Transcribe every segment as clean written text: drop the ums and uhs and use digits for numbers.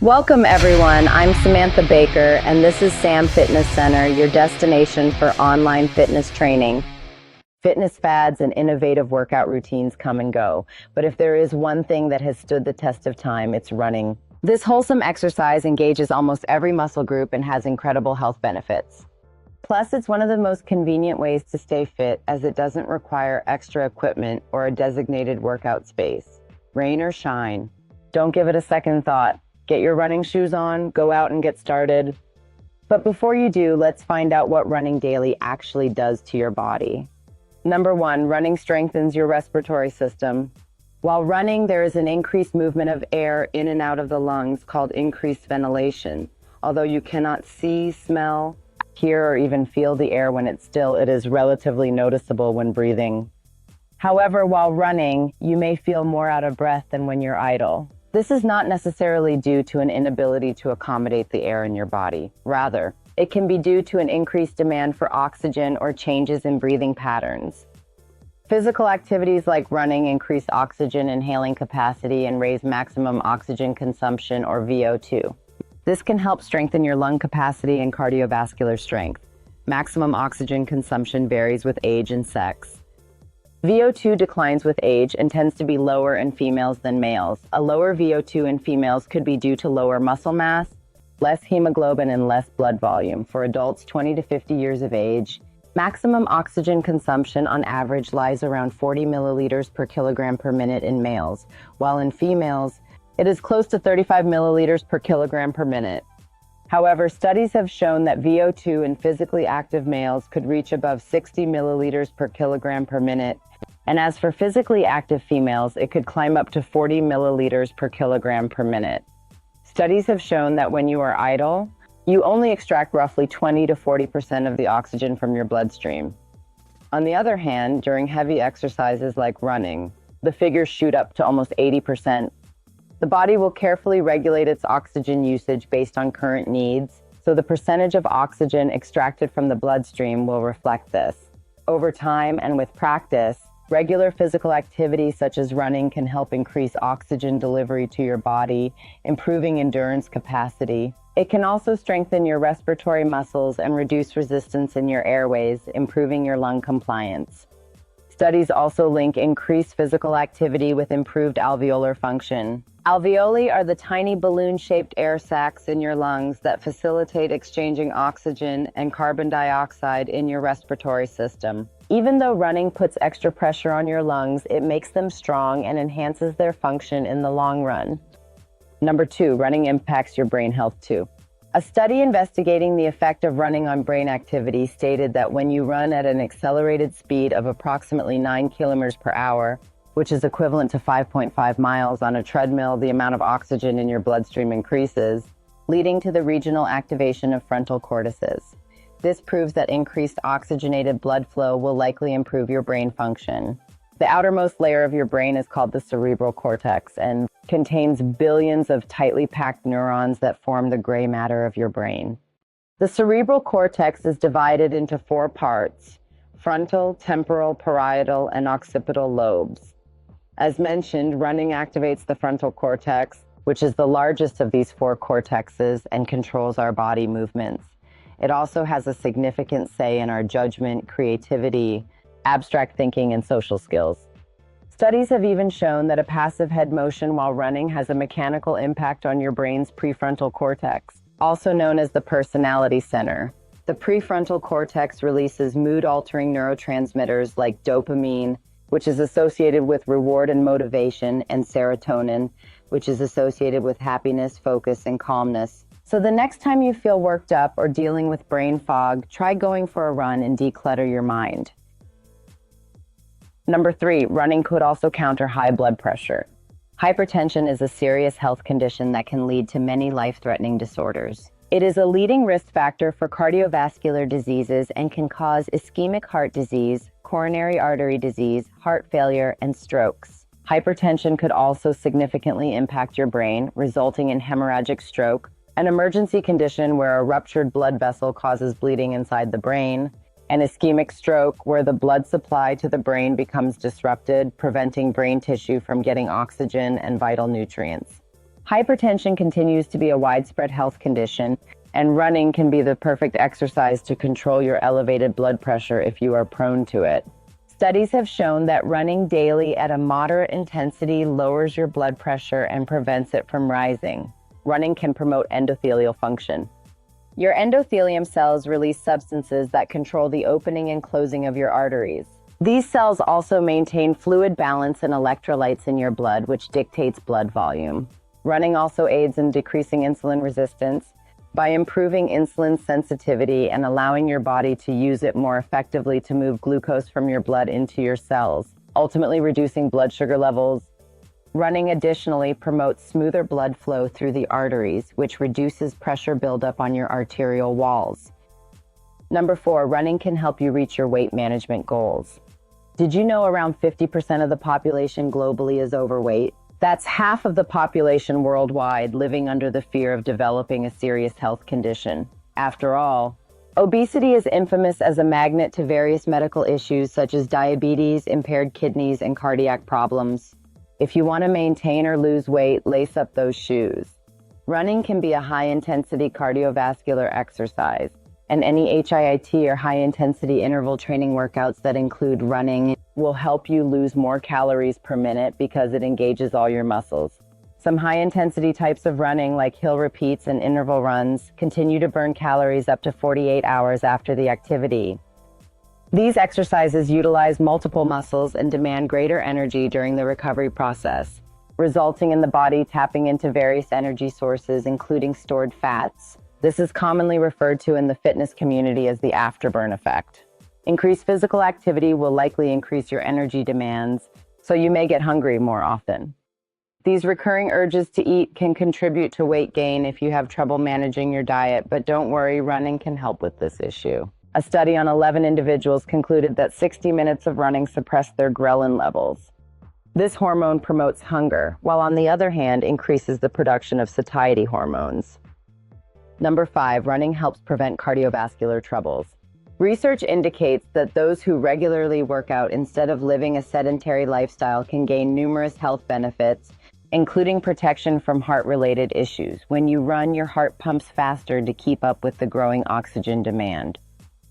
Welcome everyone, I'm Samantha Baker and this is Sam Fitness Center, your destination for online fitness training. Fitness fads and innovative workout routines come and go, but if there is one thing that has stood the test of time, it's running. This wholesome exercise engages almost every muscle group and has incredible health benefits. Plus, it's one of the most convenient ways to stay fit as it doesn't require extra equipment or a designated workout space. Rain or shine, don't give it a second thought. Get your running shoes on, go out and get started. But before you do, let's find out what running daily actually does to your body. Number 1, running strengthens your respiratory system. While running, there is an increased movement of air in and out of the lungs called increased ventilation. Although you cannot see, smell, hear, or even feel the air when it's still, it is relatively noticeable when breathing. However, while running, you may feel more out of breath than when you're idle. This is not necessarily due to an inability to accommodate the air in your body. Rather, it can be due to an increased demand for oxygen or changes in breathing patterns. Physical activities like running increase oxygen inhaling capacity and raise maximum oxygen consumption, or VO2. This can help strengthen your lung capacity and cardiovascular strength. Maximum oxygen consumption varies with age and sex. VO2 declines with age and tends to be lower in females than males. A lower VO2 in females could be due to lower muscle mass, less hemoglobin, and less blood volume. For adults 20 to 50 years of age, maximum oxygen consumption on average lies around 40 milliliters per kilogram per minute in males, while in females, it is close to 35 milliliters per kilogram per minute. However, studies have shown that VO2 in physically active males could reach above 60 milliliters per kilogram per minute, and as for physically active females, it could climb up to 40 milliliters per kilogram per minute. Studies have shown that when you are idle, you only extract roughly 20 to 40% of the oxygen from your bloodstream. On the other hand, during heavy exercises like running, the figures shoot up to almost 80%. The body will carefully regulate its oxygen usage based on current needs, so the percentage of oxygen extracted from the bloodstream will reflect this. Over time and with practice, regular physical activity such as running can help increase oxygen delivery to your body, improving endurance capacity. It can also strengthen your respiratory muscles and reduce resistance in your airways, improving your lung compliance. Studies also link increased physical activity with improved alveolar function. Alveoli are the tiny balloon-shaped air sacs in your lungs that facilitate exchanging oxygen and carbon dioxide in your respiratory system. Even though running puts extra pressure on your lungs, it makes them strong and enhances their function in the long run. Number 2, running impacts your brain health too. A study investigating the effect of running on brain activity stated that when you run at an accelerated speed of approximately 9 kilometers per hour, which is equivalent to 5.5 miles on a treadmill, the amount of oxygen in your bloodstream increases, leading to the regional activation of frontal cortices. This proves that increased oxygenated blood flow will likely improve your brain function. The outermost layer of your brain is called the cerebral cortex and contains billions of tightly packed neurons that form the gray matter of your brain. The cerebral cortex is divided into 4 parts: frontal, temporal, parietal, and occipital lobes. As mentioned, running activates the frontal cortex, which is the largest of these 4 cortexes and controls our body movements. It also has a significant say in our judgment, creativity, abstract thinking, and social skills. Studies have even shown that a passive head motion while running has a mechanical impact on your brain's prefrontal cortex, also known as the personality center. The prefrontal cortex releases mood-altering neurotransmitters like dopamine, which is associated with reward and motivation, and serotonin, which is associated with happiness, focus, and calmness. So the next time you feel worked up or dealing with brain fog, try going for a run and declutter your mind. Number 3, running could also counter high blood pressure. Hypertension is a serious health condition that can lead to many life-threatening disorders. It is a leading risk factor for cardiovascular diseases and can cause ischemic heart disease, coronary artery disease, heart failure, and strokes. Hypertension could also significantly impact your brain, resulting in hemorrhagic stroke, an emergency condition where a ruptured blood vessel causes bleeding inside the brain, an ischemic stroke where the blood supply to the brain becomes disrupted, preventing brain tissue from getting oxygen and vital nutrients. Hypertension continues to be a widespread health condition, and running can be the perfect exercise to control your elevated blood pressure if you are prone to it. Studies have shown that running daily at a moderate intensity lowers your blood pressure and prevents it from rising. Running can promote endothelial function. Your endothelium cells release substances that control the opening and closing of your arteries. These cells also maintain fluid balance and electrolytes in your blood, which dictates blood volume. Running also aids in decreasing insulin resistance by improving insulin sensitivity and allowing your body to use it more effectively to move glucose from your blood into your cells, ultimately reducing blood sugar levels. Running additionally promotes smoother blood flow through the arteries, which reduces pressure buildup on your arterial walls. Number 4, running can help you reach your weight management goals. Did you know around 50% of the population globally is overweight? That's half of the population worldwide living under the fear of developing a serious health condition. After all, obesity is infamous as a magnet to various medical issues such as diabetes, impaired kidneys, and cardiac problems. If you want to maintain or lose weight, lace up those shoes. Running can be a high-intensity cardiovascular exercise, and any HIIT or high-intensity interval training workouts that include running will help you lose more calories per minute because it engages all your muscles. Some high-intensity types of running, like hill repeats and interval runs, continue to burn calories up to 48 hours after the activity. These exercises utilize multiple muscles and demand greater energy during the recovery process, resulting in the body tapping into various energy sources, including stored fats. This is commonly referred to in the fitness community as the afterburn effect. Increased physical activity will likely increase your energy demands, so you may get hungry more often. These recurring urges to eat can contribute to weight gain if you have trouble managing your diet, but don't worry, running can help with this issue. A study on 11 individuals concluded that 60 minutes of running suppressed their ghrelin levels. This hormone promotes hunger, while on the other hand, increases the production of satiety hormones. Number 5, running helps prevent cardiovascular troubles. Research indicates that those who regularly work out instead of living a sedentary lifestyle can gain numerous health benefits, including protection from heart-related issues. When you run, your heart pumps faster to keep up with the growing oxygen demand.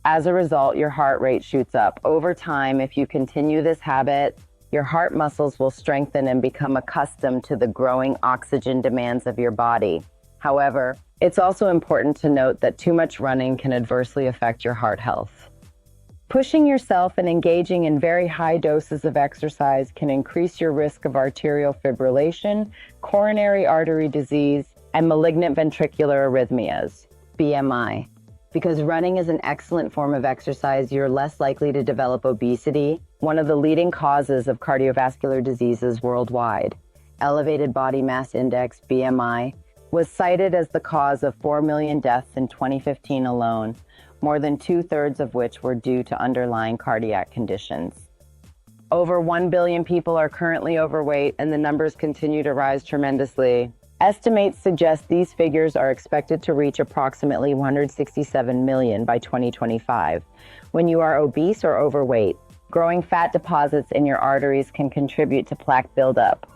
As a result, your heart rate shoots up. Over time, if you continue this habit, your heart muscles will strengthen and become accustomed to the growing oxygen demands of your body. However, it's also important to note that too much running can adversely affect your heart health. Pushing yourself and engaging in very high doses of exercise can increase your risk of arterial fibrillation, coronary artery disease, and malignant ventricular arrhythmias, BMI. Because running is an excellent form of exercise, you're less likely to develop obesity, one of the leading causes of cardiovascular diseases worldwide. Elevated body mass index, BMI, was cited as the cause of 4 million deaths in 2015 alone, more than 2/3 of which were due to underlying cardiac conditions. Over 1 billion people are currently overweight, and the numbers continue to rise tremendously. Estimates suggest these figures are expected to reach approximately 167 million by 2025. When you are obese or overweight, growing fat deposits in your arteries can contribute to plaque buildup.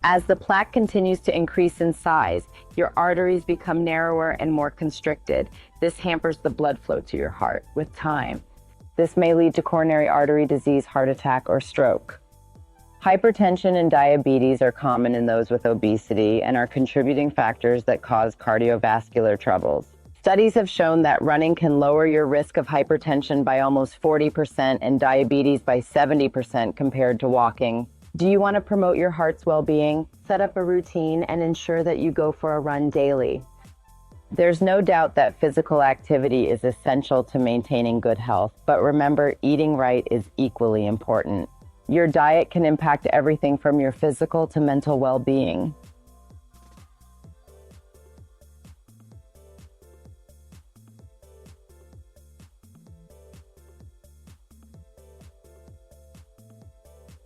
As the plaque continues to increase in size, your arteries become narrower and more constricted. This hampers the blood flow to your heart. With time, this may lead to coronary artery disease, heart attack, or stroke. Hypertension and diabetes are common in those with obesity and are contributing factors that cause cardiovascular troubles. Studies have shown that running can lower your risk of hypertension by almost 40% and diabetes by 70% compared to walking. Do you want to promote your heart's well-being? Set up a routine and ensure that you go for a run daily. There's no doubt that physical activity is essential to maintaining good health, but remember, eating right is equally important. Your diet can impact everything from your physical to mental well-being.